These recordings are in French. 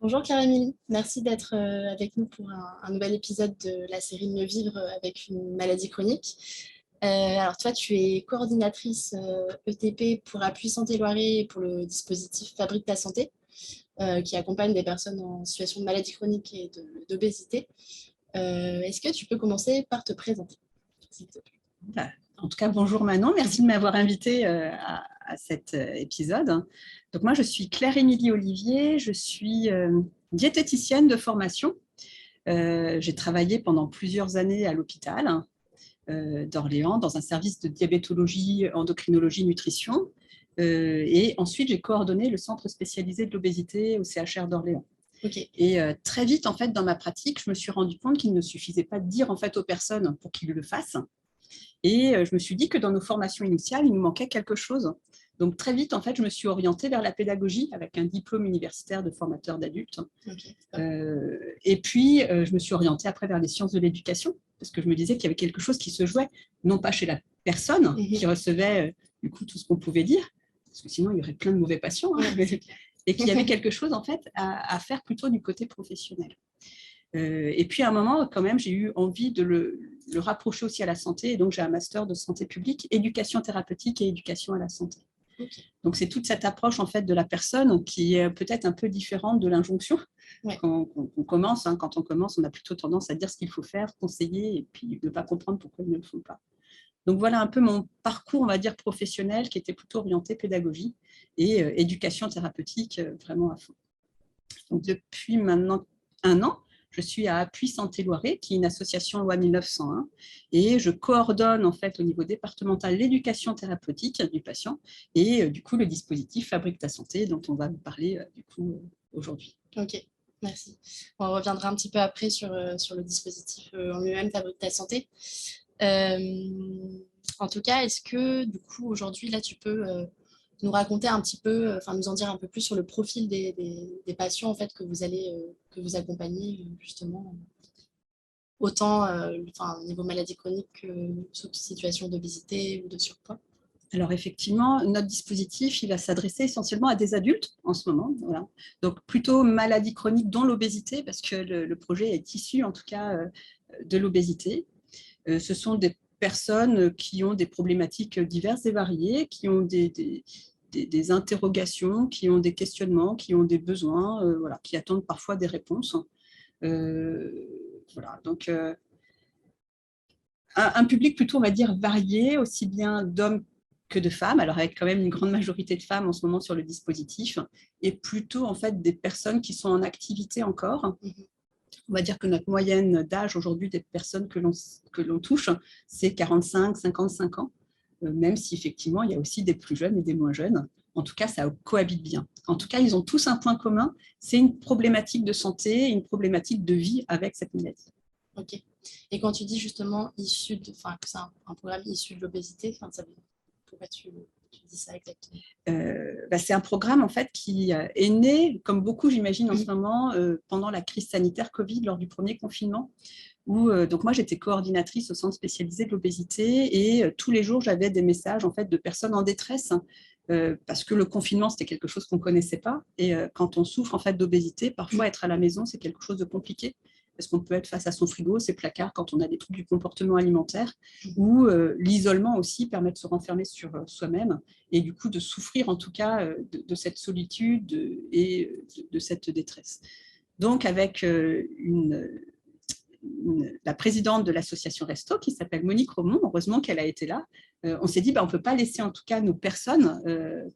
Bonjour Claire-Émilie, merci d'être avec nous pour un nouvel épisode de la série Mieux vivre avec une maladie chronique. Alors toi, tu es coordinatrice ETP pour Appui Santé Loiret et pour le dispositif Fabrique ta santé, qui accompagne des personnes en situation de maladie chronique et d'obésité. Est-ce que tu peux commencer par te présenter, s'il te plaît? En tout cas, bonjour Manon, merci de m'avoir invitée à cet épisode. Donc moi, je suis Claire-Émilie Olivier, je suis diététicienne de formation. J'ai travaillé pendant plusieurs années à l'hôpital d'Orléans dans un service de diabétologie, endocrinologie, nutrition. Et ensuite, j'ai coordonné le centre spécialisé de l'obésité au CHR d'Orléans. Okay. Et très vite, en fait, dans ma pratique, je me suis rendu compte qu'il ne suffisait pas de dire en fait aux personnes pour qu'ils le fassent. Et je me suis dit que dans nos formations initiales, il nous manquait quelque chose. Donc très vite, en fait, je me suis orientée vers la pédagogie avec un diplôme universitaire de formateur d'adultes. Okay. Et puis, je me suis orientée après vers les sciences de l'éducation parce que je me disais qu'il y avait quelque chose qui se jouait, non pas chez la personne qui recevait du coup tout ce qu'on pouvait dire, parce que sinon il y aurait plein de mauvais patients, et qu'il y avait quelque chose en fait à faire plutôt du côté professionnel. Et puis à un moment, quand même, j'ai eu envie de le rapprocher aussi à la santé. Et donc, j'ai un master de santé publique, éducation thérapeutique et éducation à la santé. Okay. Donc, c'est toute cette approche en fait de la personne qui est peut-être un peu différente de l'injonction. Ouais. Quand on commence, on a plutôt tendance à dire ce qu'il faut faire, conseiller, et puis ne pas comprendre pourquoi ils ne le font pas. Donc, voilà un peu mon parcours, on va dire, professionnel qui était plutôt orienté pédagogie et éducation thérapeutique vraiment à fond. Donc, depuis maintenant 1 an, je suis à Appui Santé Loiret, qui est une association loi 1901, et je coordonne en fait au niveau départemental l'éducation thérapeutique du patient et du coup le dispositif Fabrique ta santé dont on va vous parler du coup aujourd'hui. Ok, merci. On reviendra un petit peu après sur le dispositif en lui-même Fabrique ta santé. En tout cas, est-ce que du coup aujourd'hui là tu peux nous raconter un petit peu, nous en dire un peu plus sur le profil des patients en fait que vous allez que vous accompagnez justement autant au niveau maladie chronique que sous situation d'obésité ou de surpoids? Alors effectivement, notre dispositif, il va s'adresser essentiellement à des adultes en ce moment. Voilà. Donc plutôt maladie chronique dont l'obésité, parce que le projet est issu en tout cas de l'obésité. Ce sont des personnes qui ont des problématiques diverses et variées, qui ont des interrogations, qui ont des questionnements, qui ont des besoins, voilà, qui attendent parfois des réponses. Voilà, donc un public plutôt, on va dire, varié, aussi bien d'hommes que de femmes, alors avec quand même une grande majorité de femmes en ce moment sur le dispositif, et plutôt en fait des personnes qui sont en activité encore. On va dire que notre moyenne d'âge aujourd'hui des personnes que l'on touche, c'est 45, 55 ans, même si effectivement il y a aussi des plus jeunes et des moins jeunes. En tout cas, ça cohabite bien. En tout cas, ils ont tous un point commun, c'est une problématique de santé, une problématique de vie avec cette maladie. Ok. Et quand tu dis justement que c'est un programme issu de l'obésité, pourquoi tu dis ça exactement? C'est un programme en fait qui est né, comme beaucoup j'imagine en ce moment, pendant la crise sanitaire Covid, lors du premier confinement, où donc moi j'étais coordinatrice au centre spécialisé de l'obésité et tous les jours j'avais des messages en fait de personnes en détresse parce que le confinement c'était quelque chose qu'on connaissait pas et quand on souffre en fait d'obésité, parfois être à la maison c'est quelque chose de compliqué parce qu'on peut être face à son frigo, ses placards quand on a des troubles du comportement alimentaire ou l'isolement aussi permet de se renfermer sur soi-même et du coup de souffrir en tout cas de cette solitude et de cette détresse. Donc avec la présidente de l'association Resto, qui s'appelle Monique Romont, heureusement qu'elle a été là, on s'est dit on ne peut pas laisser en tout cas nos personnes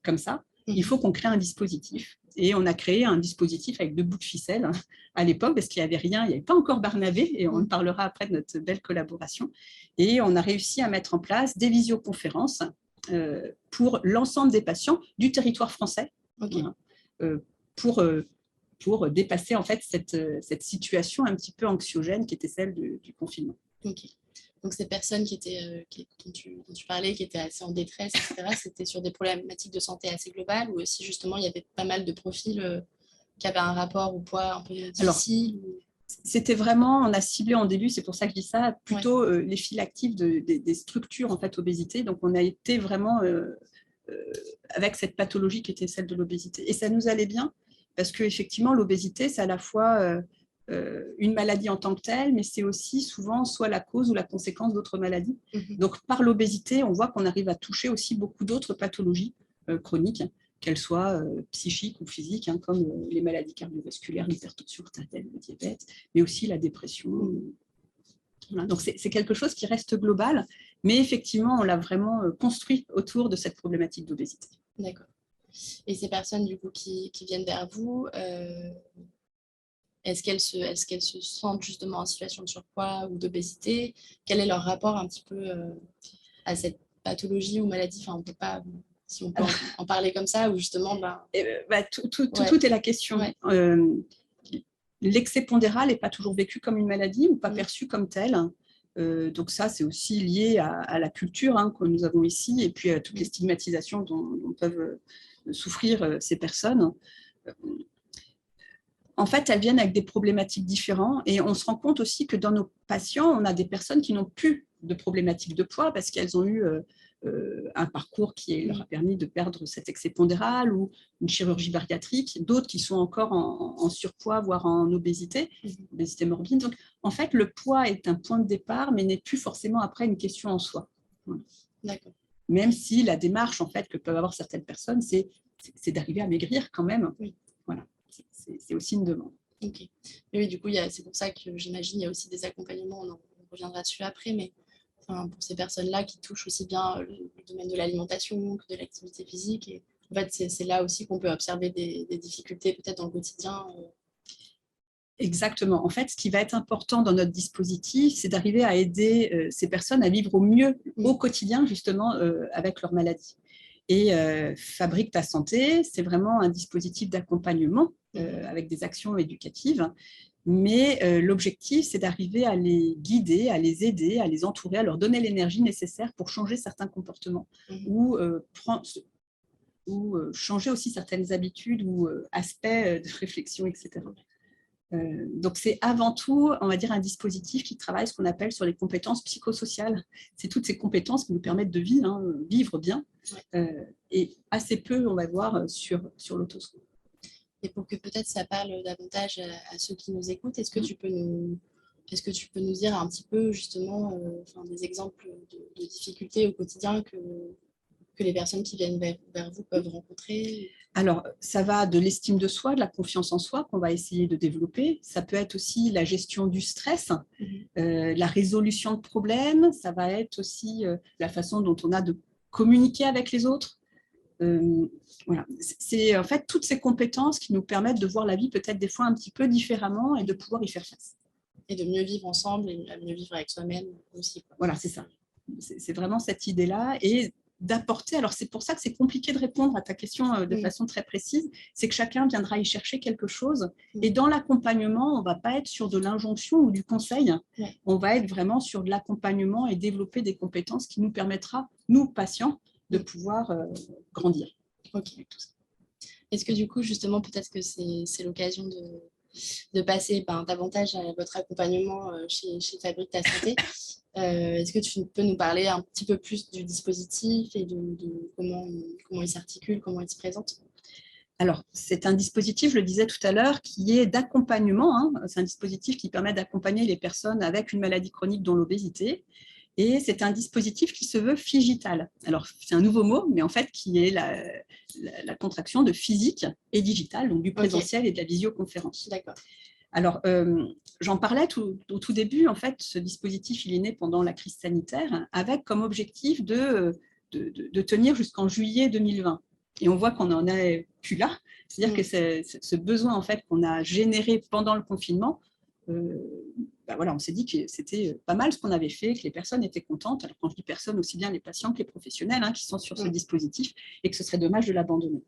comme ça, il faut qu'on crée un dispositif. Et on a créé un dispositif avec 2 bouts de ficelle à l'époque, parce qu'il n'y avait rien, il n'y avait pas encore Barnabé, et on parlera après de notre belle collaboration. Et on a réussi à mettre en place des visioconférences pour l'ensemble des patients du territoire français, Okay. Pour dépasser en fait cette situation un petit peu anxiogène qui était celle du confinement. Okay. Donc ces personnes dont tu parlais, qui étaient assez en détresse, etc., c'était sur des problématiques de santé assez globales ou aussi justement il y avait pas mal de profils qui avaient un rapport au poids un peu difficile? C'était vraiment, on a ciblé en début, c'est pour ça que je dis ça, plutôt les files actives des structures en fait obésité. Donc on a été vraiment avec cette pathologie qui était celle de l'obésité. Et ça nous allait bien parce qu'effectivement, l'obésité, c'est à la fois une maladie en tant que telle, mais c'est aussi souvent soit la cause ou la conséquence d'autres maladies. Donc, par l'obésité, on voit qu'on arrive à toucher aussi beaucoup d'autres pathologies chroniques, qu'elles soient psychiques ou physiques, hein, comme les maladies cardiovasculaires, l'hypertension artérielle, le diabète, mais aussi la dépression. Voilà. Donc, c'est quelque chose qui reste global, mais effectivement, on l'a vraiment construit autour de cette problématique d'obésité. D'accord. Et ces personnes, du coup, qui viennent vers vous, est-ce qu'elles se sentent justement en situation de surpoids ou d'obésité? Quel est leur rapport un petit peu à cette pathologie ou maladie? Enfin, on peut pas, si on peut en parler comme ça, ou justement… Tout est la question. Ouais. L'excès pondéral n'est pas toujours vécu comme une maladie ou pas perçu comme tel. Donc ça, c'est aussi lié à la culture hein, que nous avons ici et puis à toutes les stigmatisations dont peuvent souffrir ces personnes. En fait, elles viennent avec des problématiques différentes et on se rend compte aussi que dans nos patients, on a des personnes qui n'ont plus de problématiques de poids parce qu'elles ont eu un parcours qui leur a permis de perdre cet excès pondéral ou une chirurgie bariatrique, d'autres qui sont encore en surpoids, voire en obésité, obésité morbide. Donc, en fait, le poids est un point de départ, mais n'est plus forcément après une question en soi. Voilà. D'accord. Même si la démarche en fait, que peuvent avoir certaines personnes, c'est d'arriver à maigrir quand même. Voilà. C'est aussi une demande. Ok. Oui, du coup, c'est pour ça que j'imagine qu'il y a aussi des accompagnements, on reviendra dessus après, mais enfin, pour ces personnes-là qui touchent aussi bien le domaine de l'alimentation que de l'activité physique. Et en fait, c'est là aussi qu'on peut observer des difficultés peut-être dans le quotidien. Exactement. En fait, ce qui va être important dans notre dispositif, c'est d'arriver à aider ces personnes à vivre au mieux au quotidien, justement, avec leur maladie. Et Fabrique ta santé, c'est vraiment un dispositif d'accompagnement avec des actions éducatives. Mais l'objectif, c'est d'arriver à les guider, à les aider, à les entourer, à leur donner l'énergie nécessaire pour changer certains comportements ou changer aussi certaines habitudes ou aspects de réflexion, etc. Donc, c'est avant tout, on va dire, un dispositif qui travaille ce qu'on appelle sur les compétences psychosociales. C'est toutes ces compétences qui nous permettent de vivre bien et assez peu, on va voir, sur l'autosoin. Et pour que peut-être ça parle davantage à ceux qui nous écoutent, est-ce que tu peux nous dire un petit peu justement des exemples de difficultés au quotidien que les personnes qui viennent vers vous peuvent rencontrer? Alors, ça va de l'estime de soi, de la confiance en soi qu'on va essayer de développer. Ça peut être aussi la gestion du stress, la résolution de problèmes. Ça va être aussi la façon dont on a de communiquer avec les autres. Voilà. C'est en fait toutes ces compétences qui nous permettent de voir la vie peut-être des fois un petit peu différemment et de pouvoir y faire face. Et de mieux vivre ensemble et de mieux vivre avec soi-même aussi. Quoi. Voilà, c'est ça. C'est vraiment cette idée-là. Et d'apporter, alors c'est pour ça que c'est compliqué de répondre à ta question de façon très précise, c'est que chacun viendra y chercher quelque chose. Et dans l'accompagnement, on ne va pas être sur de l'injonction ou du conseil, on va être vraiment sur de l'accompagnement et développer des compétences qui nous permettra, nous, patients, de pouvoir grandir. Ok. Est-ce que du coup, justement, peut-être que c'est l'occasion de passer davantage à votre accompagnement chez Fabrique ta santé. Est-ce que tu peux nous parler un petit peu plus du dispositif et de comment il s'articule, comment il se présente? Alors, c'est un dispositif, je le disais tout à l'heure, qui est d'accompagnement. C'est un dispositif qui permet d'accompagner les personnes avec une maladie chronique dont l'obésité. Et c'est un dispositif qui se veut phygital. Alors, c'est un nouveau mot, mais en fait, qui est la contraction de physique et digital, donc du présentiel et de la visioconférence. D'accord. Alors, j'en parlais au tout début. En fait, ce dispositif, il est né pendant la crise sanitaire avec comme objectif de tenir jusqu'en juillet 2020. Et on voit qu'on n'en est plus là. C'est-à-dire que ce besoin en fait, qu'on a généré pendant le confinement, on s'est dit que c'était pas mal ce qu'on avait fait, que les personnes étaient contentes. Alors quand je dis personnes, aussi bien les patients que les professionnels qui sont sur ce dispositif, et que ce serait dommage de l'abandonner.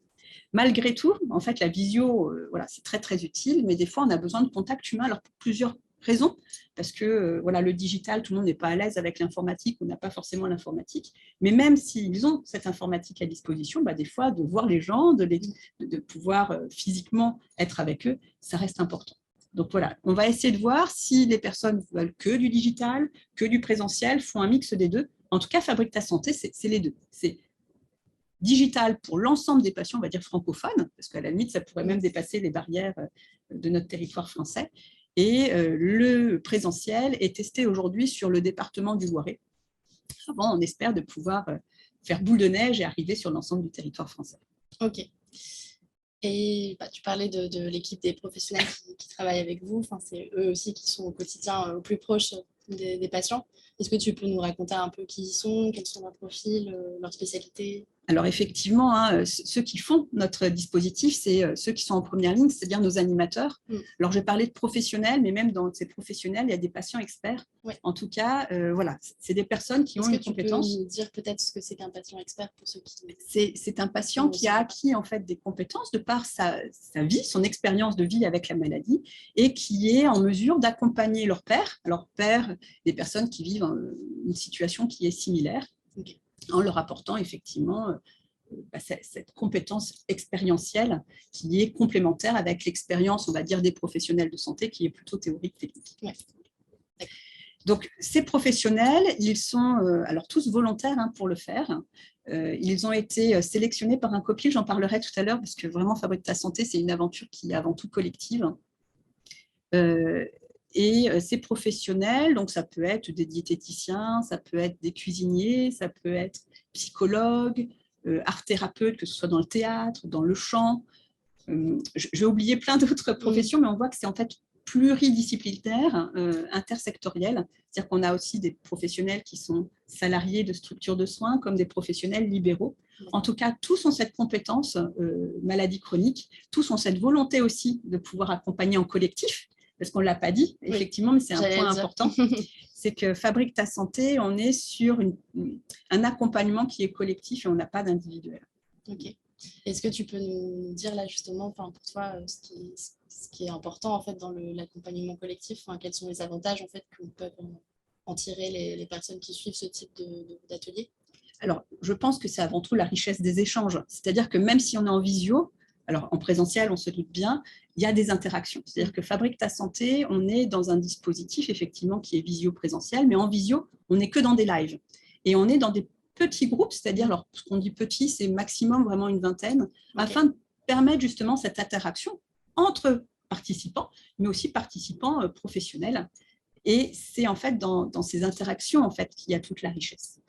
Malgré tout, en fait, la visio, c'est très très utile, mais des fois on a besoin de contact humain, alors pour plusieurs raisons, parce que le digital, tout le monde n'est pas à l'aise avec l'informatique, on n'a pas forcément l'informatique, mais même s'ils ont cette informatique à disposition, des fois de voir les gens, de pouvoir physiquement être avec eux, ça reste important. Donc voilà, on va essayer de voir si les personnes veulent que du digital, que du présentiel, font un mix des deux. En tout cas, Fabrique ta santé, c'est les deux. C'est digital pour l'ensemble des patients, on va dire francophones, parce qu'à la limite, ça pourrait même dépasser les barrières de notre territoire français. Et le présentiel est testé aujourd'hui sur le département du Loiret. Avant, on espère de pouvoir faire boule de neige et arriver sur l'ensemble du territoire français. Ok. Et tu parlais de l'équipe des professionnels qui travaillent avec vous. Enfin, c'est eux aussi qui sont au quotidien au plus proche des patients. Est-ce que tu peux nous raconter un peu qui ils sont, quels sont leurs profils, leurs spécialités? Alors effectivement, hein, ceux qui font notre dispositif, c'est ceux qui sont en première ligne, c'est-à-dire nos animateurs. Alors je vais parler de professionnels, mais même dans ces professionnels, il y a des patients experts. Ouais. En tout cas, voilà, c'est des personnes qui ont une compétence. Est-ce que tu peux nous dire peut-être ce que c'est qu'un patient expert pour ceux qui... C'est un patient qui a acquis en fait des compétences de par sa vie, son expérience de vie avec la maladie, et qui est en mesure d'accompagner leur père, des personnes qui vivent une situation qui est similaire. Okay. En leur apportant effectivement cette compétence expérientielle qui est complémentaire avec l'expérience, on va dire, des professionnels de santé qui est plutôt théorique technique. Ouais. Donc, ces professionnels, ils sont alors tous volontaires pour le faire. Ils ont été sélectionnés par un COPIL, j'en parlerai tout à l'heure, parce que vraiment, Fabrique ta santé, c'est une aventure qui est avant tout collective. Et ces professionnels, donc ça peut être des diététiciens, ça peut être des cuisiniers, ça peut être psychologues, art-thérapeutes, que ce soit dans le théâtre, dans le chant. J'ai oublié plein d'autres professions, mais on voit que c'est en fait pluridisciplinaire, intersectoriel. C'est-à-dire qu'on a aussi des professionnels qui sont salariés de structures de soins, comme des professionnels libéraux. En tout cas, tous ont cette compétence maladie chronique, tous ont cette volonté aussi de pouvoir accompagner en collectif, parce qu'on ne l'a pas dit, effectivement, mais c'est un point important, c'est que Fabrique ta santé, on est sur un accompagnement qui est collectif et on n'a pas d'individuel. Ok. Est-ce que tu peux nous dire là justement, pour toi, ce qui est important en fait dans l'accompagnement collectif, quels sont les avantages en fait que peuvent en tirer les personnes qui suivent ce type d'atelier? Alors, je pense que c'est avant tout la richesse des échanges. C'est-à-dire que même si on est en visio, alors en présentiel, on se doute bien, il y a des interactions. C'est-à-dire que Fabrique ta santé, on est dans un dispositif effectivement qui est visio-présentiel, mais en visio, on n'est que dans des lives. Et on est dans des petits groupes, c'est-à-dire, alors ce qu'on dit petit, c'est maximum vraiment une vingtaine, afin de permettre justement cette interaction entre participants, mais aussi participants professionnels. Et c'est en fait dans ces interactions en fait qu'il y a toute la richesse.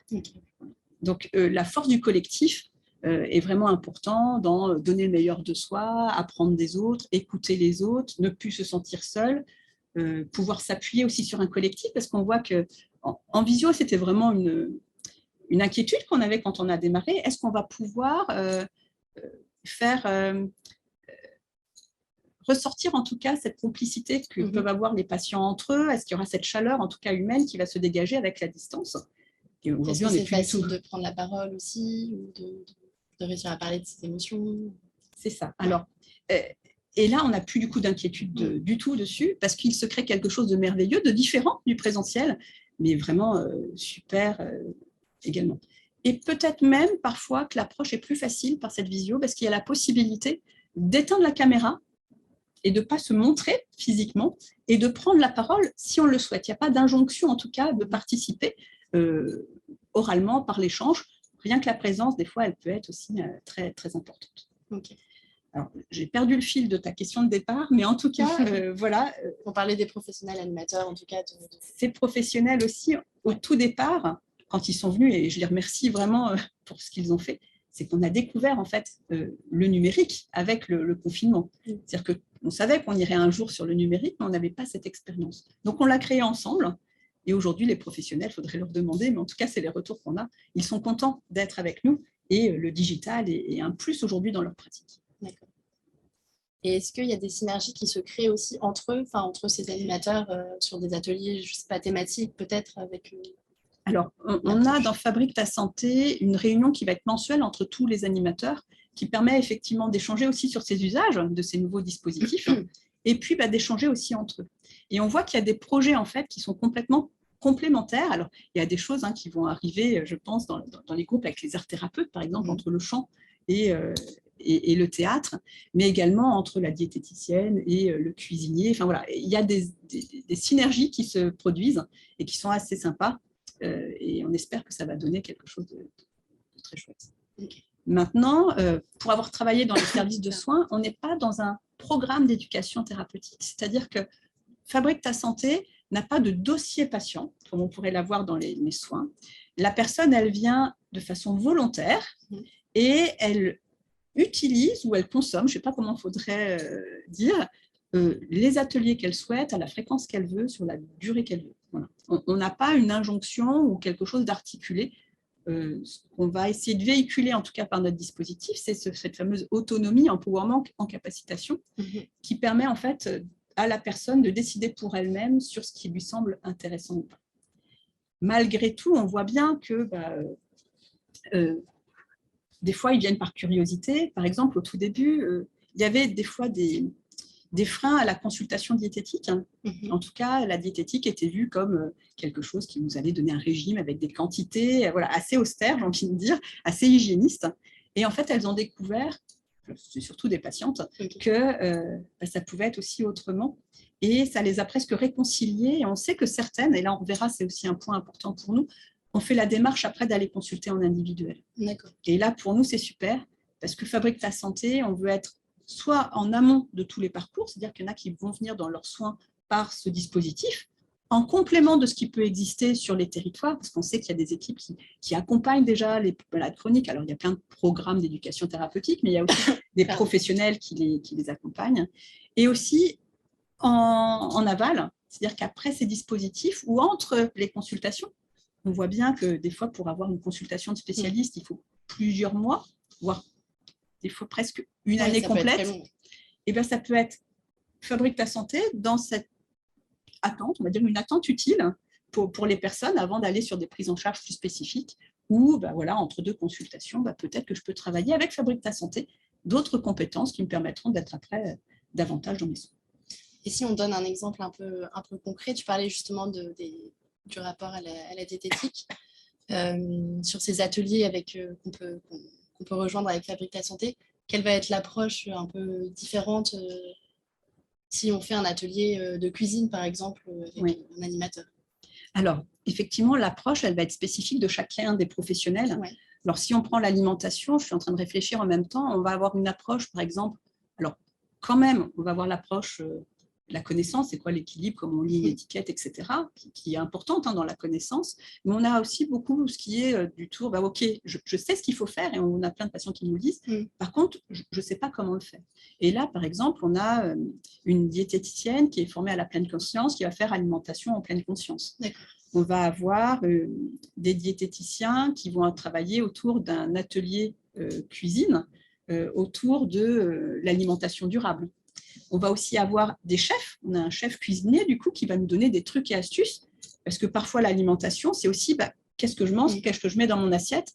Donc la force du collectif est vraiment important dans donner le meilleur de soi, apprendre des autres, écouter les autres, ne plus se sentir seul, pouvoir s'appuyer aussi sur un collectif, parce qu'on voit qu'en visio, c'était vraiment une inquiétude qu'on avait quand on a démarré. Est-ce qu'on va pouvoir faire ressortir en tout cas cette complicité que peuvent avoir les patients entre eux? Est-ce qu'il y aura cette chaleur, en tout cas humaine, qui va se dégager avec la distance? Est-ce que c'est facile de prendre la parole aussi, ou de réussir à parler de ses émotions? C'est ça. Alors, et là, on n'a plus du coup d'inquiétude du tout dessus, parce qu'il se crée quelque chose de merveilleux, de différent du présentiel, mais vraiment super également. Et peut-être même parfois que l'approche est plus facile par cette visio, parce qu'il y a la possibilité d'éteindre la caméra et de ne pas se montrer physiquement et de prendre la parole si on le souhaite. Il n'y a pas d'injonction, en tout cas, de participer oralement par l'échange. Rien que la présence, des fois, elle peut être aussi très, très importante. Okay. Alors, j'ai perdu le fil de ta question de départ, mais en tout cas, voilà. On parlait des professionnels animateurs, en tout cas. Ces professionnels aussi, au tout départ, quand ils sont venus, et je les remercie vraiment pour ce qu'ils ont fait, c'est qu'on a découvert en fait le numérique avec le confinement. C'est-à-dire qu'on savait qu'on irait un jour sur le numérique, mais on n'avait pas cette expérience. Donc, on l'a créé ensemble. Et aujourd'hui, les professionnels, il faudrait leur demander, mais en tout cas, c'est les retours qu'on a. Ils sont contents d'être avec nous et le digital est un plus aujourd'hui dans leur pratique. D'accord. Et est-ce qu'il y a des synergies qui se créent aussi entre eux, entre ces animateurs sur des ateliers, je ne sais pas, thématiques peut-être avec... Alors, on a dans Fabrique ta santé une réunion qui va être mensuelle entre tous les animateurs, qui permet effectivement d'échanger aussi sur ces usages de ces nouveaux dispositifs, et puis d'échanger aussi entre eux. Et on voit qu'il y a des projets en fait qui sont complètement complémentaires. Alors, il y a des choses qui vont arriver, je pense, dans les groupes avec les art-thérapeutes, par exemple, entre le chant et le théâtre, mais également entre la diététicienne et le cuisinier. Enfin voilà, il y a des synergies qui se produisent et qui sont assez sympas. Et on espère que ça va donner quelque chose de très chouette. Okay. Maintenant, pour avoir travaillé dans les services de soins, on n'est pas dans un programme d'éducation thérapeutique. C'est-à-dire que Fabrique ta santé n'a pas de dossier patient, comme on pourrait l'avoir dans les soins. La personne, elle vient de façon volontaire et elle utilise ou elle consomme, je ne sais pas comment il faudrait dire, les ateliers qu'elle souhaite, à la fréquence qu'elle veut, sur la durée qu'elle veut. Voilà. On n'a pas une injonction ou quelque chose d'articulé. Ce qu'on va essayer de véhiculer, en tout cas par notre dispositif, c'est cette fameuse autonomie, empowerment, en capacitation, qui permet en fait à la personne de décider pour elle-même sur ce qui lui semble intéressant ou pas. Malgré tout, on voit bien que des fois, ils viennent par curiosité. Par exemple, au tout début, il y avait des fois des freins à la consultation diététique. En tout cas, la diététique était vue comme quelque chose qui nous allait donner un régime avec des quantités assez austères, j'ai envie de dire, assez hygiénistes. Et en fait, elles ont découvert, c'est surtout des patientes, que ça pouvait être aussi autrement. Et ça les a presque réconciliées. Et on sait que certaines, et là on verra, c'est aussi un point important pour nous, on fait la démarche après d'aller consulter en individuel. Et là, pour nous, c'est super, parce que Fabrique ta santé, on veut être soit en amont de tous les parcours, c'est-à-dire qu'il y en a qui vont venir dans leurs soins par ce dispositif, en complément de ce qui peut exister sur les territoires, parce qu'on sait qu'il y a des équipes qui accompagnent déjà les malades chroniques. Alors, il y a plein de programmes d'éducation thérapeutique, mais il y a aussi des professionnels qui les accompagnent. Et aussi en aval, c'est-à-dire qu'après ces dispositifs ou entre les consultations, on voit bien que des fois, pour avoir une consultation de spécialiste, il faut plusieurs mois, voire des fois presque une année complète. Et bien, ça peut être Fabrique ta santé dans cette attente, on va dire une attente utile pour les personnes avant d'aller sur des prises en charge plus spécifiques ou voilà, entre deux consultations, peut-être que je peux travailler avec Fabrique ta santé d'autres compétences qui me permettront d'être après davantage dans mes soins. Et si on donne un exemple un peu concret, tu parlais justement du rapport à la diététique, sur ces ateliers qu'on peut rejoindre avec Fabrique ta santé, quelle va être l'approche un peu différente si on fait un atelier de cuisine, par exemple, avec un animateur? Alors, effectivement, l'approche, elle va être spécifique de chacun des professionnels. Alors, si on prend l'alimentation, je suis en train de réfléchir en même temps, on va avoir une approche, par exemple, alors, quand même, on va avoir l'approche la connaissance, c'est quoi l'équilibre, comment on lit l'étiquette, etc., qui est importante dans la connaissance. Mais on a aussi beaucoup ce qui est du tour, ok, je sais ce qu'il faut faire, et on a plein de patients qui nous le disent. Par contre, je ne sais pas comment le faire. Et là, par exemple, on a une diététicienne qui est formée à la pleine conscience, qui va faire alimentation en pleine conscience. On va avoir des diététiciens qui vont travailler autour d'un atelier cuisine, autour de l'alimentation durable. On va aussi avoir des chefs. On a un chef cuisinier, du coup, qui va nous donner des trucs et astuces. Parce que parfois, l'alimentation, c'est aussi qu'est-ce que je mange, qu'est-ce que je mets dans mon assiette.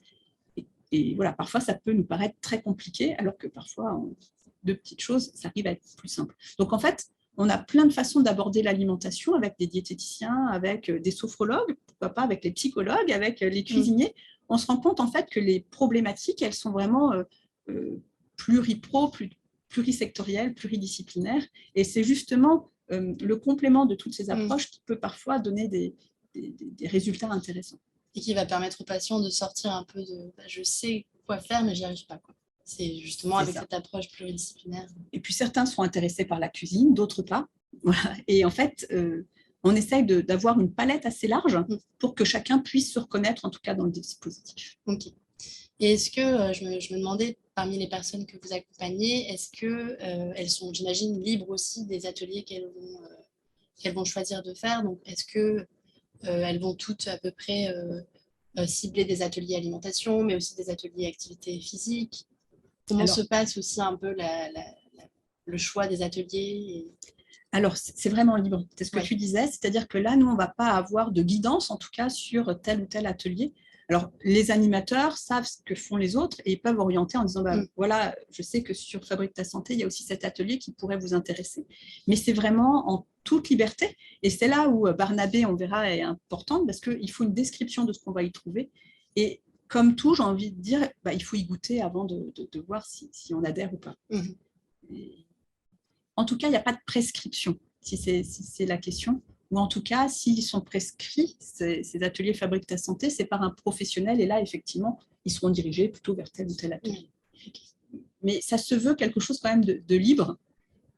Et voilà, parfois, ça peut nous paraître très compliqué, alors que parfois, de petites choses, ça arrive à être plus simple. Donc, en fait, on a plein de façons d'aborder l'alimentation avec des diététiciens, avec des sophrologues, pourquoi pas avec les psychologues, avec les cuisiniers. On se rend compte, en fait, que les problématiques, elles sont vraiment plurisectorielles, pluridisciplinaires. Et c'est justement le complément de toutes ces approches qui peut parfois donner des résultats intéressants. Et qui va permettre aux patients de sortir un peu de je sais quoi faire, mais j'y arrive pas. C'est justement avec cette approche pluridisciplinaire. Et puis certains sont intéressés par la cuisine, d'autres pas. Voilà. Et en fait, on essaye d'avoir une palette assez large pour que chacun puisse se reconnaître, en tout cas dans le dispositif. Ok. Et est-ce que, je me demandais, parmi les personnes que vous accompagnez, est-ce qu'elles sont, j'imagine, libres aussi des ateliers qu'elles vont choisir de faire? Donc, est-ce qu'elles vont toutes à peu près cibler des ateliers alimentation, mais aussi des ateliers activité physique? Comment se passe aussi un peu le choix des ateliers Alors, c'est vraiment libre. C'est ce que tu disais, c'est-à-dire que là, nous, on ne va pas avoir de guidance, en tout cas, sur tel ou tel atelier. Alors, les animateurs savent ce que font les autres et ils peuvent orienter en disant, voilà, je sais que sur Fabrique ta santé, il y a aussi cet atelier qui pourrait vous intéresser. Mais c'est vraiment en toute liberté. Et c'est là où Barnabé, on verra, est importante parce qu'il faut une description de ce qu'on va y trouver. Et comme tout, j'ai envie de dire, il faut y goûter avant de voir si on adhère ou pas. En tout cas, il n'y a pas de prescription, si c'est la question. Ou en tout cas, s'ils sont prescrits, ces ateliers Fabrique ta santé, c'est par un professionnel. Et là, effectivement, ils seront dirigés plutôt vers tel ou tel atelier. Mais ça se veut quelque chose quand même de libre.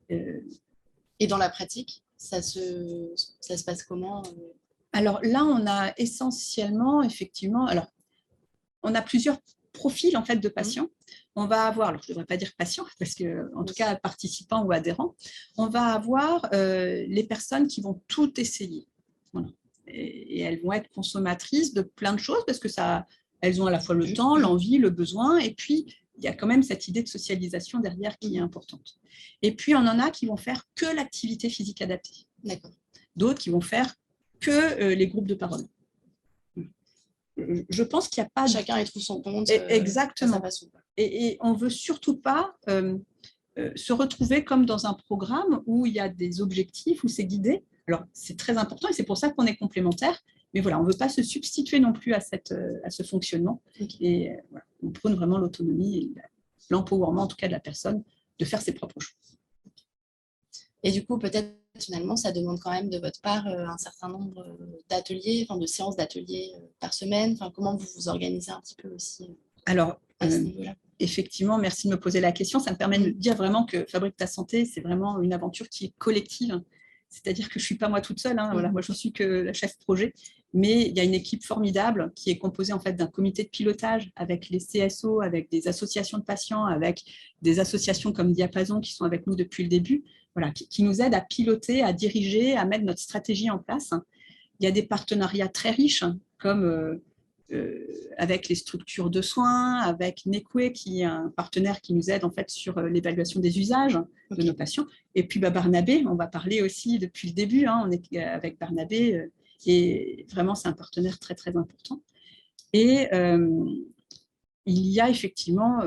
Et dans la pratique, ça se passe comment? Alors là, on a essentiellement, effectivement, alors on a plusieurs profils en fait de patients. On va avoir, alors je ne devrais pas dire patients, parce que en tout cas participants ou adhérents, on va avoir les personnes qui vont tout essayer. Voilà. Et elles vont être consommatrices de plein de choses parce que elles ont à la fois le temps, l'envie, le besoin, et puis il y a quand même cette idée de socialisation derrière qui est importante. Et puis on en a qui vont faire que l'activité physique adaptée. D'autres qui vont faire que les groupes de parole. Je pense qu'il n'y a pas... Chacun y trouve son compte. Exactement. À sa façon. Et on ne veut surtout pas se retrouver comme dans un programme où il y a des objectifs, où c'est guidé. Alors, c'est très important et c'est pour ça qu'on est complémentaires. Mais voilà, on ne veut pas se substituer non plus à ce fonctionnement. Et voilà, on prône vraiment l'autonomie et l'empowerment, en tout cas de la personne, de faire ses propres choix. Et du coup, peut-être finalement, ça demande quand même de votre part un certain nombre d'ateliers, enfin de séances d'ateliers par semaine. Enfin, comment vous vous organisez un petit peu aussi alors, à ce niveau-là? Effectivement, merci de me poser la question. Ça me permet de dire vraiment que Fabrique ta santé, c'est vraiment une aventure qui est collective. C'est-à-dire que je ne suis pas moi toute seule. Voilà, moi, je ne suis que la chef projet. Mais il y a une équipe formidable qui est composée en fait d'un comité de pilotage avec les CSO, avec des associations de patients, avec des associations comme Diapason qui sont avec nous depuis le début, voilà, qui nous aident à piloter, à diriger, à mettre notre stratégie en place. Il y a des partenariats très riches comme avec les structures de soins, avec Nekwe, qui est un partenaire qui nous aide en fait sur l'évaluation des usages de nos patients. Et puis Barnabé, on va parler aussi depuis le début, on est avec Barnabé, et vraiment c'est un partenaire très très important. Et il y a effectivement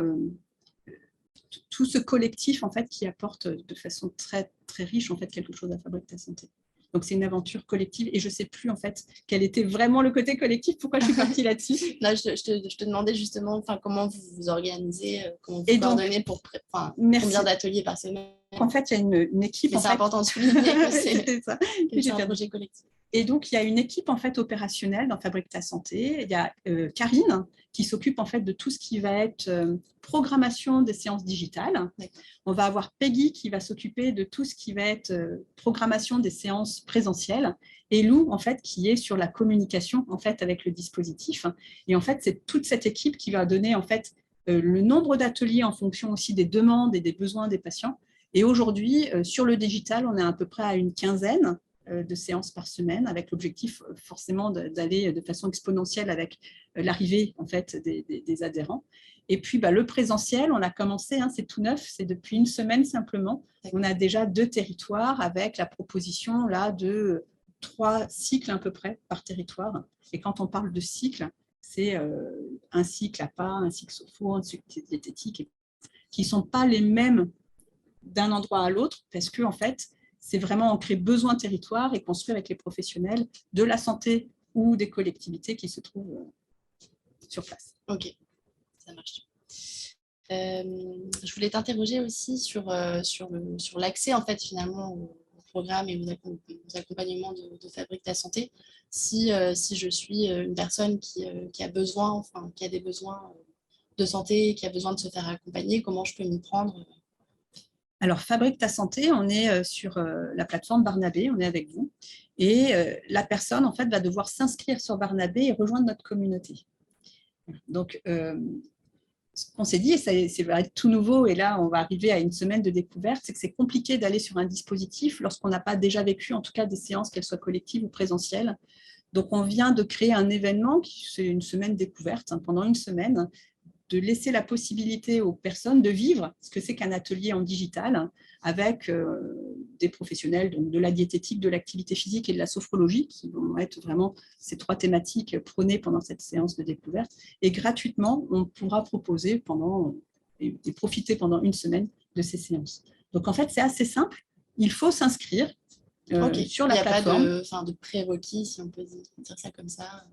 tout ce collectif en fait qui apporte de façon très très riche en fait quelque chose à Fabrique ta santé. Donc, c'est une aventure collective et je ne sais plus en fait quel était vraiment le côté collectif. Pourquoi je suis partie là-dessus? Là, je te demandais justement comment vous vous organisez, comment vous coordonnez pour combien d'ateliers par semaine. En fait, il y a une équipe. Mais c'est important de souligner que c'est un projet collectif. Et donc, il y a une équipe en fait opérationnelle dans Fabrique ta santé. Il y a Karine qui s'occupe en fait de tout ce qui va être programmation des séances digitales. On va avoir Peggy qui va s'occuper de tout ce qui va être programmation des séances présentielles. Et Lou, en fait, qui est sur la communication en fait avec le dispositif. Et en fait, c'est toute cette équipe qui va donner en fait le nombre d'ateliers en fonction aussi des demandes et des besoins des patients. Et aujourd'hui, sur le digital, on est à peu près à une quinzaine de séances par semaine, avec l'objectif forcément d'aller de façon exponentielle avec l'arrivée en fait des adhérents. Et puis le présentiel, on a commencé, c'est tout neuf, c'est depuis une semaine simplement. On a déjà 2 territoires avec la proposition là de 3 cycles à peu près par territoire. Et quand on parle de cycle, c'est un cycle APA, un cycle SOPHO, un cycle diététique, qui ne sont pas les mêmes d'un endroit à l'autre, parce que en fait, c'est vraiment ancrer besoin territoire et construire avec les professionnels de la santé ou des collectivités qui se trouvent sur place. Ok, ça marche. Je voulais t'interroger aussi sur l'accès en fait finalement au programme et aux accompagnements de Fabrique ta santé. Si je suis une personne qui a besoin, qui a des besoins de santé, qui a besoin de se faire accompagner, comment je peux m'y prendre? Alors, Fabrique ta santé, on est sur la plateforme Barnabé, on est avec vous. Et la personne, en fait, va devoir s'inscrire sur Barnabé et rejoindre notre communauté. Donc, ce qu'on s'est dit, et ça va être tout nouveau, et là, on va arriver à une semaine de découverte, c'est que c'est compliqué d'aller sur un dispositif lorsqu'on n'a pas déjà vécu, en tout cas, des séances, qu'elles soient collectives ou présentielles. Donc, on vient de créer un événement, c'est une semaine découverte, pendant une semaine, de laisser la possibilité aux personnes de vivre ce que c'est qu'un atelier en digital avec des professionnels donc de la diététique, de l'activité physique et de la sophrologie qui vont être vraiment ces 3 thématiques prônées pendant cette séance de découverte. Et gratuitement, on pourra proposer et profiter pendant une semaine de ces séances. Donc en fait, c'est assez simple. Il faut s'inscrire sur la plateforme. Il n'y a pas de prérequis, si on peut dire ça comme ça.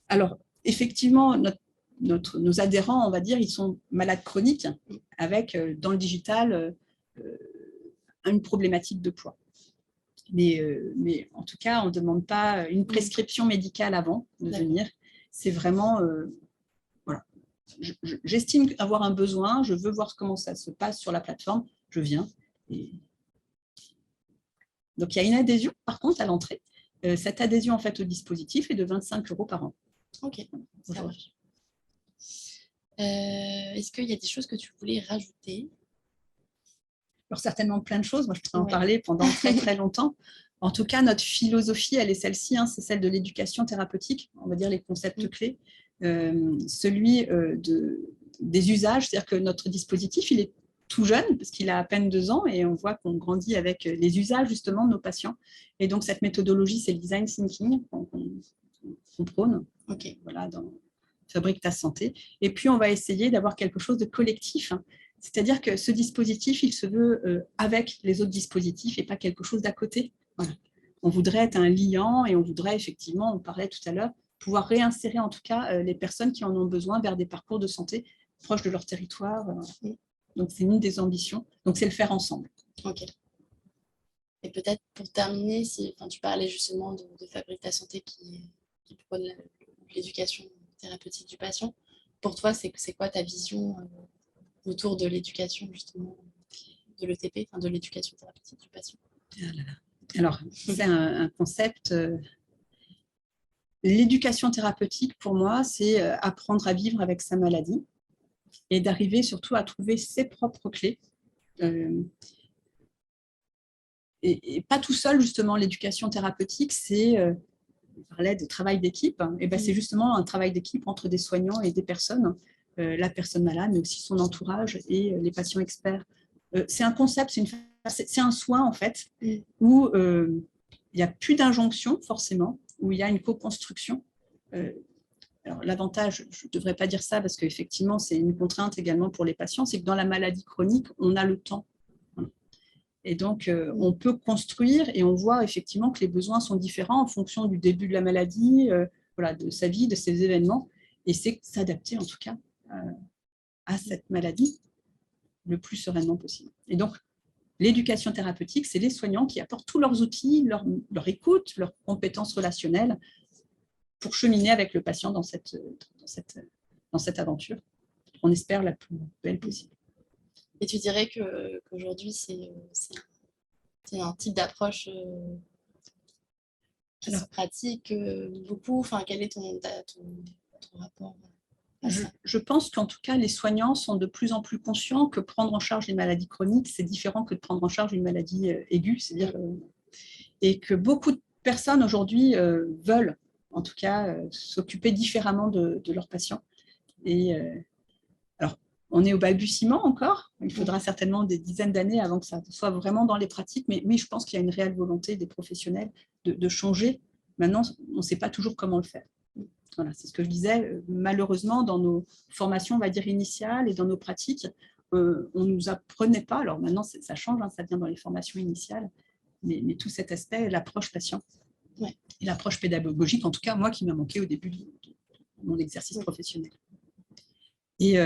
Alors, effectivement, nos adhérents, on va dire, ils sont malades chroniques avec, dans le digital, une problématique de poids. Mais en tout cas, on ne demande pas une prescription médicale avant de venir. C'est vraiment j'estime avoir un besoin, je veux voir comment ça se passe sur la plateforme, je viens. Donc, il y a une adhésion, par contre, à l'entrée. Cette adhésion, en fait, au dispositif est de 25 € par an. Ok, ça marche. Est-ce qu'il y a des choses que tu voulais rajouter? Alors, certainement plein de choses. Moi, je pourrais en parler pendant très, très longtemps. En tout cas, notre philosophie, elle est celle-ci, hein, c'est celle de l'éducation thérapeutique, on va dire les concepts clés. Celui des usages, c'est-à-dire que notre dispositif, il est tout jeune, parce qu'il a à peine 2 ans, et on voit qu'on grandit avec les usages, justement, de nos patients. Et donc, cette méthodologie, c'est le design thinking qu'on prône, voilà, dans Fabrique ta santé. Et puis, on va essayer d'avoir quelque chose de collectif, hein. C'est-à-dire que ce dispositif, il se veut avec les autres dispositifs et pas quelque chose d'à côté. Voilà. On voudrait être un liant et on voudrait effectivement, on parlait tout à l'heure, pouvoir réinsérer en tout cas les personnes qui en ont besoin vers des parcours de santé proches de leur territoire. Donc, c'est une des ambitions. Donc, c'est le faire ensemble. Ok. Et peut-être pour terminer, tu parlais justement de Fabrique ta santé qui prône l'éducation thérapeutique du patient. Pour toi, c'est quoi ta vision autour de l'éducation justement de l'ETP, de l'éducation thérapeutique du patient? Alors, c'est un concept. L'éducation thérapeutique, pour moi, c'est apprendre à vivre avec sa maladie et d'arriver surtout à trouver ses propres clés. Et pas tout seul, justement, l'éducation thérapeutique, c'est, on parlait de travail d'équipe, hein, et ben, c'est justement un travail d'équipe entre des soignants et des personnes, la personne malade, mais aussi son entourage et les patients experts. C'est un concept, c'est un soin, en fait, où il n'y a plus d'injonction, forcément, où il y a une co-construction. Alors, l'avantage, je ne devrais pas dire ça parce qu'effectivement, c'est une contrainte également pour les patients, c'est que dans la maladie chronique, on a le temps. Et donc, on peut construire et on voit effectivement que les besoins sont différents en fonction du début de la maladie, voilà, de sa vie, de ses événements. Et c'est s'adapter en tout cas à cette maladie le plus sereinement possible. Et donc, l'éducation thérapeutique, c'est les soignants qui apportent tous leurs outils, leur écoute, leurs compétences relationnelles pour cheminer avec le patient dans cette aventure. On espère la plus belle possible. Et tu dirais qu'aujourd'hui, c'est un type d'approche qui se pratique beaucoup. Enfin, quel est ton rapport à ça? Je pense qu'en tout cas, les soignants sont de plus en plus conscients que prendre en charge les maladies chroniques, c'est différent que de prendre en charge une maladie aiguë. C'est-à-dire, et que beaucoup de personnes aujourd'hui veulent, en tout cas, s'occuper différemment de leurs patients. Et alors, on est au balbutiement encore. Il faudra certainement des dizaines d'années avant que ça soit vraiment dans les pratiques. Mais oui, je pense qu'il y a une réelle volonté des professionnels de changer. Maintenant, on ne sait pas toujours comment le faire. Voilà, c'est ce que je disais. Malheureusement, dans nos formations, on va dire, initiales et dans nos pratiques, on ne nous apprenait pas. Alors maintenant, ça change, hein, ça vient dans les formations initiales. Mais tout cet aspect, l'approche patient et l'approche pédagogique, en tout cas, moi, qui m'a manqué au début de mon exercice professionnel. Et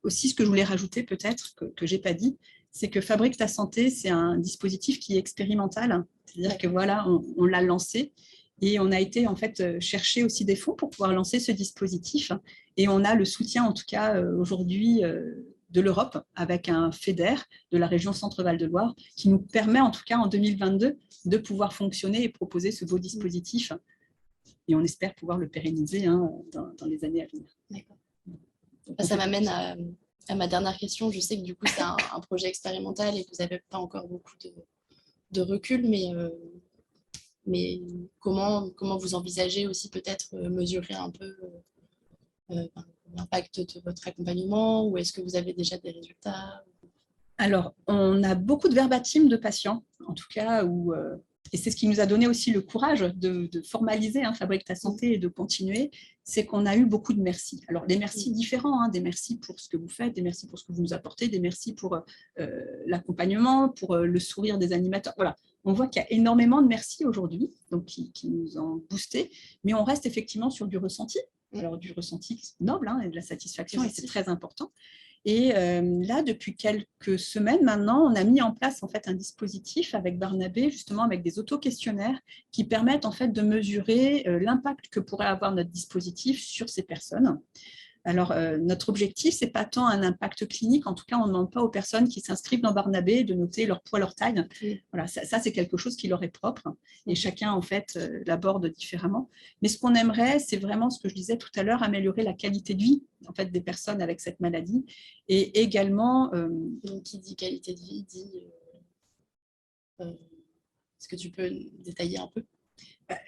aussi, ce que je voulais rajouter peut-être, que je n'ai pas dit, c'est que Fabrique ta santé, c'est un dispositif qui est expérimental. C'est-à-dire que voilà, on l'a lancé et on a été en fait chercher aussi des fonds pour pouvoir lancer ce dispositif. Et on a le soutien, en tout cas aujourd'hui, de l'Europe avec un FEDER de la région Centre-Val de Loire qui nous permet, en tout cas en 2022, de pouvoir fonctionner et proposer ce beau dispositif. Et on espère pouvoir le pérenniser dans les années à venir. D'accord. Ça m'amène à ma dernière question. Je sais que du coup, c'est un projet expérimental et que vous n'avez pas encore beaucoup de recul, mais comment vous envisagez aussi peut-être mesurer un peu l'impact de votre accompagnement, ou est-ce que vous avez déjà des résultats? Alors, on a beaucoup de verbatim de patients, en tout cas, et c'est ce qui nous a donné aussi le courage de formaliser Fabrique ta santé et de continuer, c'est qu'on a eu beaucoup de merci. Alors, des merci différents, des merci pour ce que vous faites, des merci pour ce que vous nous apportez, des merci pour l'accompagnement, pour le sourire des animateurs. Voilà, on voit qu'il y a énormément de merci aujourd'hui, donc qui nous ont boosté, mais on reste effectivement sur du ressenti. Alors, du ressenti noble et de la satisfaction, et c'est très important. Et là, depuis quelques semaines maintenant, on a mis en place en fait un dispositif avec Barnabé, justement avec des auto-questionnaires qui permettent en fait de mesurer l'impact que pourrait avoir notre dispositif sur ces personnes. Alors, notre objectif, ce n'est pas tant un impact clinique. En tout cas, on ne demande pas aux personnes qui s'inscrivent dans Barnabé de noter leur poids, leur taille. Voilà, ça c'est quelque chose qui leur est propre. Et chacun, en fait, l'aborde différemment. Mais ce qu'on aimerait, c'est vraiment ce que je disais tout à l'heure, améliorer la qualité de vie en fait, des personnes avec cette maladie. Et également… Donc, qui dit qualité de vie, dit… est-ce que tu peux détailler un peu ?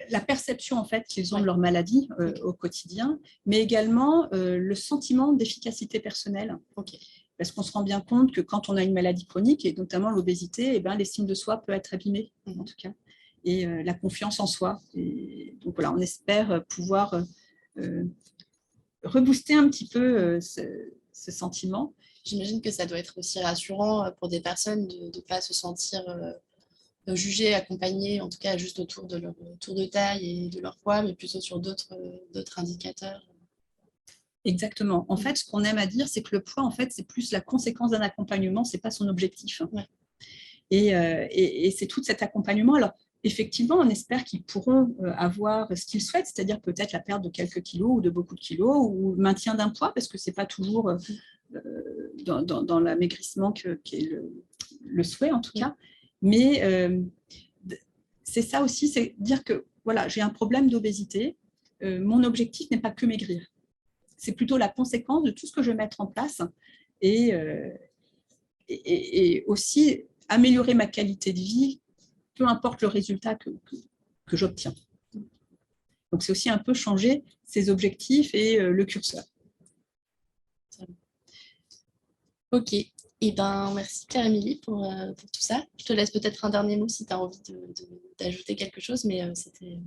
La perception en fait qu'ils ont de leur maladie au quotidien, mais également le sentiment d'efficacité personnelle. Parce qu'on se rend bien compte que quand on a une maladie chronique, et notamment l'obésité, l'estime de soi peut être abîmée, en tout cas, et la confiance en soi. Et donc voilà, on espère pouvoir rebooster un petit peu ce sentiment. J'imagine que ça doit être aussi rassurant pour des personnes de ne pas se sentir jugées, accompagnées, en tout cas juste autour de leur tour de taille et de leur poids, mais plutôt sur d'autres indicateurs. Exactement. En fait, ce qu'on aime à dire, c'est que le poids, en fait, c'est plus la conséquence d'un accompagnement, ce n'est pas son objectif. Ouais. Et c'est tout cet accompagnement. Alors, effectivement, on espère qu'ils pourront avoir ce qu'ils souhaitent, c'est-à-dire peut-être la perte de quelques kilos ou de beaucoup de kilos, ou le maintien d'un poids, parce que ce n'est pas toujours dans l'amaigrissement qu'est le souhait, en tout cas. Mais c'est ça aussi, c'est dire que voilà, j'ai un problème d'obésité, mon objectif n'est pas que maigrir. C'est plutôt la conséquence de tout ce que je vais mettre en place et aussi améliorer ma qualité de vie, peu importe le résultat que j'obtiens. Donc, c'est aussi un peu changer ses objectifs et le curseur. Ok. Eh ben, merci Claire-Émilie pour tout ça. Je te laisse peut-être un dernier mot si tu as envie d'ajouter quelque chose, mais c'était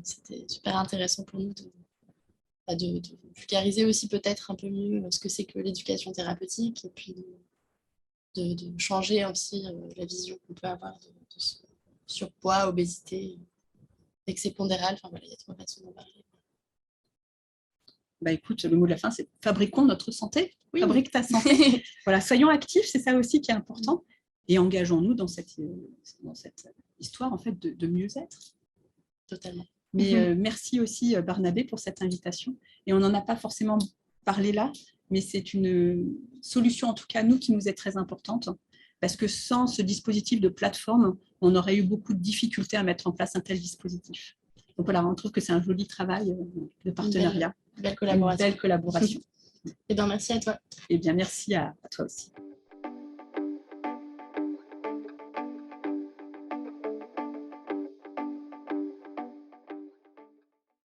super intéressant pour nous de vulgariser aussi peut-être un peu mieux ce que c'est que l'éducation thérapeutique et puis de changer aussi la vision qu'on peut avoir de ce surpoids, obésité, excès pondéral. Enfin voilà, il y a trois façons d'en parler. Écoute, le mot de la fin, c'est fabriquons notre santé. Oui. Fabrique ta santé. Voilà, soyons actifs, c'est ça aussi qui est important. Et engageons-nous dans cette histoire en fait, de mieux-être. Totalement. Mais merci aussi Barnabé pour cette invitation. Et on n'en a pas forcément parlé là, mais c'est une solution, en tout cas, nous, qui nous est très importante. Parce que sans ce dispositif de plateforme, on aurait eu beaucoup de difficultés à mettre en place un tel dispositif. Donc voilà, on trouve que c'est un joli travail de partenariat. Belle collaboration. Une belle collaboration. Eh bien, merci à toi. Eh bien, merci à toi aussi.